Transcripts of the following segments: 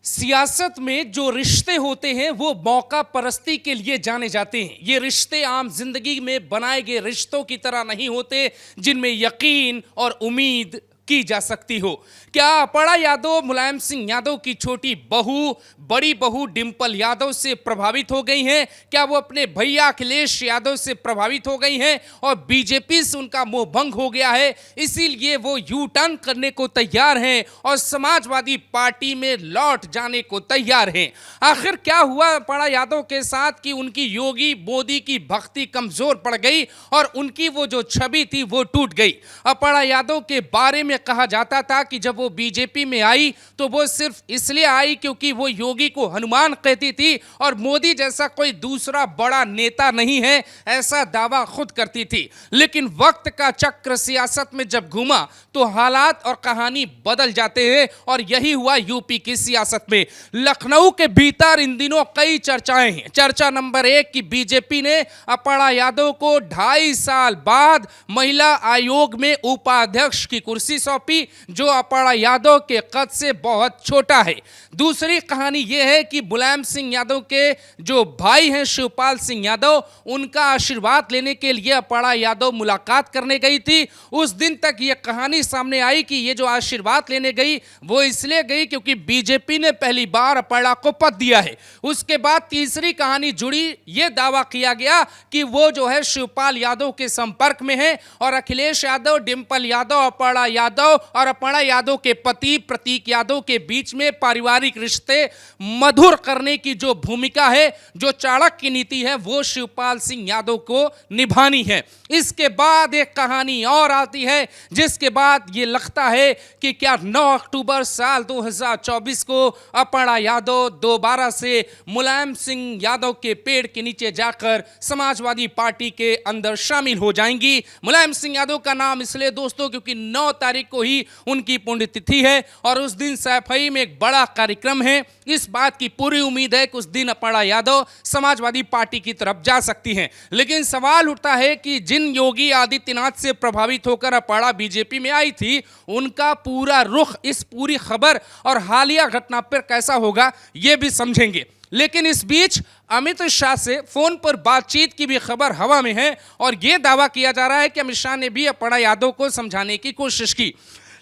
सियासत में जो रिश्ते होते हैं वो मौका परस्ती के लिए जाने जाते हैं। ये रिश्ते आम जिंदगी में बनाए गए रिश्तों की तरह नहीं होते जिनमें यकीन और उम्मीद की जा सकती हो। क्या अपर्णा यादव मुलायम सिंह यादव की छोटी बहू, बड़ी बहू डिंपल यादव से प्रभावित हो गई हैं? क्या वो अपने भैया अखिलेश यादव से प्रभावित हो गई हैं और बीजेपी से उनका मोह भंग हो गया है, इसीलिए वो यू टर्न करने को तैयार हैं और समाजवादी पार्टी में लौट जाने को तैयार हैं? आखिर क्या हुआ अपर्णा यादव के साथ कि उनकी योगी मोदी की भक्ति कमजोर पड़ गई और उनकी वो जो छवि थी वो टूट गई? अपर्णा यादव के बारे में कहा जाता था कि जब वो बीजेपी में आई तो वो सिर्फ इसलिए आई क्योंकि वो योगी को हनुमान कहती थी और मोदी जैसा कोई दूसरा बड़ा नेता नहीं है, ऐसा दावा खुद करती थी। लेकिन वक्त का चक्र सियासत में जब घूमा तो हालात और कहानी बदल जाते हैं और यही हुआ यूपी की सियासत में। लखनऊ के भीतर इन दिनों कई चर्चाएं हैं। चर्चा नंबर 1 की बीजेपी ने अपर्णा यादव को 2.5 साल बाद महिला आयोग में उपाध्यक्ष की कुर्सी सौंपी, जो अपर्णा यादव के कद से बहुत छोटा है। दूसरी कहानी यह है कि मुलायम सिंह यादव के जो भाई हैं शिवपाल सिंह यादव, उनका आशीर्वाद लेने के लिए अपर्णा यादव मुलाकात करने गई थी। उस दिन तक यह कहानी सामने आई कि ये जो आशीर्वाद लेने गई वो इसलिए गई क्योंकि बीजेपी ने पहली बार अपर्णा को पद दिया है। उसके बाद तीसरी कहानी जुड़ी, यह दावा किया गया कि वो जो है शिवपाल यादव के संपर्क में है और अखिलेश यादव, डिंपल यादव, अपर्णा यादव और अपर्णा यादव के पति प्रतीक यादव के बीच में पारिवारिक रिश्ते मधुर करने की जो भूमिका है, जो चाणक्य नीति है, वो शिवपाल सिंह यादव को निभानी है। इसके बाद एक कहानी और आती है जिसके बाद ये लगता है कि क्या 9 अक्टूबर साल 2024 को अपर्णा यादव दोबारा से मुलायम सिंह यादव के पेड़ के नीचे जाकर समाजवादी पार्टी के अंदर शामिल हो जाएंगी। मुलायम सिंह यादव का नाम इसलिए दोस्तों क्योंकि 9 तारीख को ही उनकी पुण्यतिथि है और उस दिन सैफई में एक बड़ा कार्यक्रम है। इस बात की पूरी उम्मीद है कि उस दिन अपर्णा यादव समाजवादी पार्टी की तरफ जा सकती हैं। लेकिन सवाल उठता है कि जिन योगी आदित्यनाथ से प्रभावित होकर अपर्णा बीजेपी में आई थी, उनका पूरा रुख इस पूरी खबर और हालिया घटना पर कैसा होगा ये भी समझेंगे। लेकिन इस बीच अमित शाह से फोन पर बातचीत की भी खबर हवा में है और यह दावा किया जा रहा है कि अमित शाह ने भी अपर्णा यादव को समझाने की कोशिश की।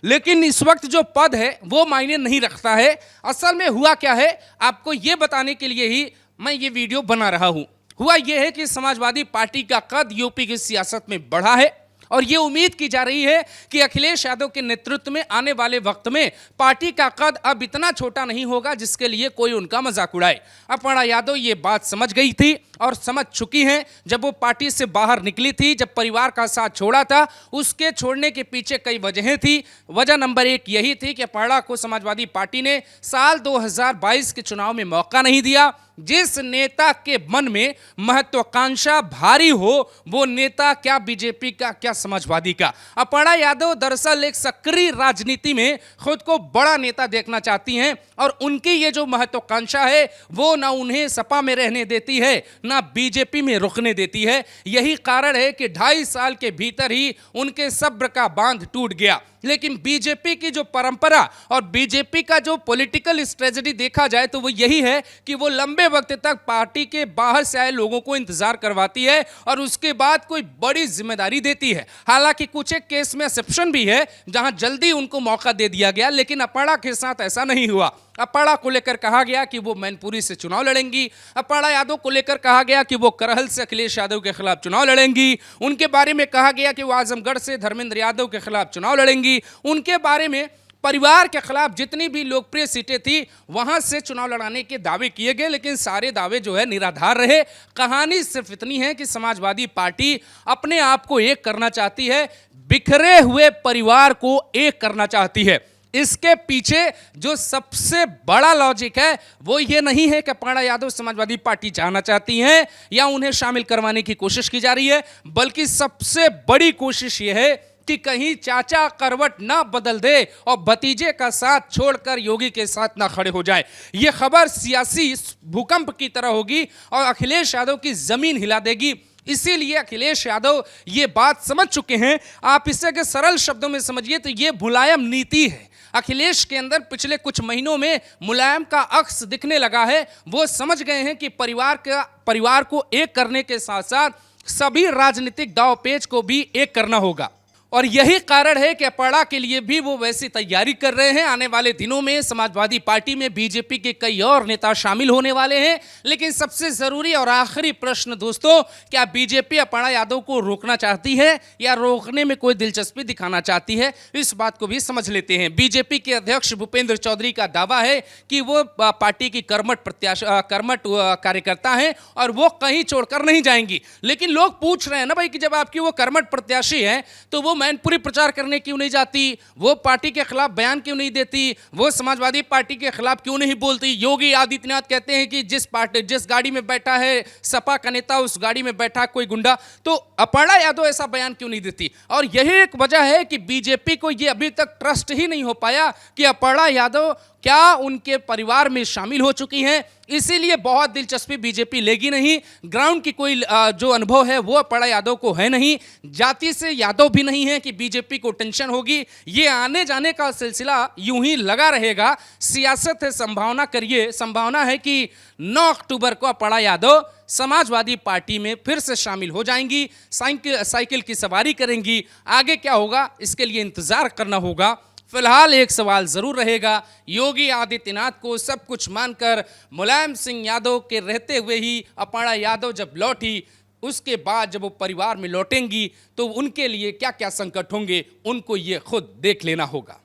लेकिन इस वक्त जो पद है वो मायने नहीं रखता है। असल में हुआ क्या है, आपको ये बताने के लिए ही मैं ये वीडियो बना रहा हूं। हुआ ये है कि समाजवादी पार्टी का कद यूपी की सियासत में बढ़ा है और ये उम्मीद की जा रही है कि अखिलेश यादव के नेतृत्व में आने वाले वक्त में पार्टी का कद अब इतना छोटा नहीं होगा जिसके लिए कोई उनका मजाक उड़ाए। अपर्णा यादव ये बात समझ गई थी और समझ चुकी हैं। जब वो पार्टी से बाहर निकली थी, जब परिवार का साथ छोड़ा था, उसके छोड़ने के पीछे कई वजहें थी। वजह नंबर 1 यही थी कि अपर्णा को समाजवादी पार्टी ने साल 2022 के चुनाव में मौका नहीं दिया। जिस नेता के मन में महत्वाकांक्षा भारी हो वो नेता क्या बीजेपी का क्या समाजवादी का। अपर्णा यादव दरअसल एक सक्रिय राजनीति में खुद को बड़ा नेता देखना चाहती हैं और उनकी ये जो महत्वाकांक्षा है वो ना उन्हें सपा में रहने देती है ना बीजेपी में रुकने देती है। यही कारण है कि 2.5 साल के भीतर ही उनके सब्र का बांध टूट गया। लेकिन बीजेपी की जो परंपरा और बीजेपी का जो पॉलिटिकल स्ट्रेटजी देखा जाए तो वो यही है कि वो लंबे वक्त तक पार्टी के बाहर से आए लोगों को इंतजार करवाती है और उसके बाद कोई बड़ी जिम्मेदारी देती है। हालांकि कुछ एक केस में एक्सेप्शन भी है जहां जल्दी उनको मौका दे दिया गया, लेकिन अपर्णा के साथ ऐसा नहीं हुआ। अपर्णा को लेकर कहा गया कि वो मैनपुरी से चुनाव लड़ेंगी। अपर्णा यादव को लेकर कहा गया कि वो करहल से अखिलेश यादव के खिलाफ चुनाव लड़ेंगी। उनके बारे में कहा गया कि वो आजमगढ़ से धर्मेंद्र यादव के खिलाफ चुनाव लड़ेंगी। उनके बारे में परिवार के खिलाफ जितनी भी लोकप्रिय सीटें थी वहां से चुनाव लड़ाने के दावे किए गए, लेकिन सारे दावे जो है निराधार रहे। कहानी सिर्फ इतनी है कि समाजवादी पार्टी अपने आप को एक करना चाहती है, बिखरे हुए परिवार को एक करना चाहती है। इसके पीछे जो सबसे बड़ा लॉजिक है वो ये नहीं है कि अपर्णा यादव समाजवादी पार्टी जाना चाहती हैं या उन्हें शामिल करवाने की कोशिश की जा रही है, बल्कि सबसे बड़ी कोशिश ये है कि कहीं चाचा करवट ना बदल दे और भतीजे का साथ छोड़कर योगी के साथ ना खड़े हो जाए। ये खबर सियासी भूकंप की तरह होगी और अखिलेश यादव की जमीन हिला देगी। इसीलिए अखिलेश यादव ये बात समझ चुके हैं। आप इसे अगर सरल शब्दों में समझिए तो ये मुलायम नीति है। अखिलेश के अंदर पिछले कुछ महीनों में मुलायम का अक्स दिखने लगा है। वो समझ गए हैं कि परिवार को एक करने के साथ साथ सभी राजनीतिक दांव-पेच को भी एक करना होगा, और यही कारण है कि अपड़ा के लिए भी वो वैसी तैयारी कर रहे हैं। आने वाले दिनों में समाजवादी पार्टी में बीजेपी के कई और नेता शामिल होने वाले हैं। लेकिन सबसे जरूरी और आखिरी प्रश्न दोस्तों, क्या बीजेपी अपड़ा यादव को रोकना चाहती है या रोकने में कोई दिलचस्पी दिखाना चाहती है? इस बात को भी समझ लेते हैं। बीजेपी के अध्यक्ष भूपेंद्र चौधरी का दावा है कि वो पार्टी की कर्मठ कार्यकर्ता हैं और वो कहीं छोड़कर नहीं जाएंगी। लेकिन लोग पूछ रहे हैं ना भाई कि जब आपकी वो कर्मठ प्रत्याशी है तो वो मैनपुरी प्रचार करने क्यों नहीं जाती, वो पार्टी के खिलाफ बयान क्यों नहीं देती, वो समाजवादी पार्टी के खिलाफ क्यों नहीं बोलती? योगी आदित्यनाथ कहते हैं कि जिस गाड़ी में बैठा है सपा का नेता, उस गाड़ी में बैठा कोई गुंडा, तो अपड़ा यादव ऐसा बयान क्यों नहीं देती? और यही एक वजह है कि बीजेपी को ये अभी तक ट्रस्ट ही नहीं हो पाया कि अपड़ा यादव क्या उनके परिवार में शामिल हो चुकी हैं। इसीलिए बहुत दिलचस्पी बीजेपी लेगी नहीं। ग्राउंड की कोई जो अनुभव है वो अपड़ा यादव को है नहीं, जाति से यादव भी नहीं है कि बीजेपी को टेंशन होगी। ये आने जाने का सिलसिला यूं ही लगा रहेगा। सियासत है, संभावना करिए, संभावना है कि 9 अक्टूबर को अपड़ा यादव समाजवादी पार्टी में फिर से शामिल हो जाएंगी, साइकिल की सवारी करेंगी। आगे क्या होगा इसके लिए इंतजार करना होगा। फिलहाल एक सवाल जरूर रहेगा, योगी आदित्यनाथ को सब कुछ मानकर मुलायम सिंह यादव के रहते हुए ही अपड़ा यादव जब लौटी, उसके बाद जब वो परिवार में लौटेंगी तो उनके लिए क्या क्या संकट होंगे, उनको ये खुद देख लेना होगा।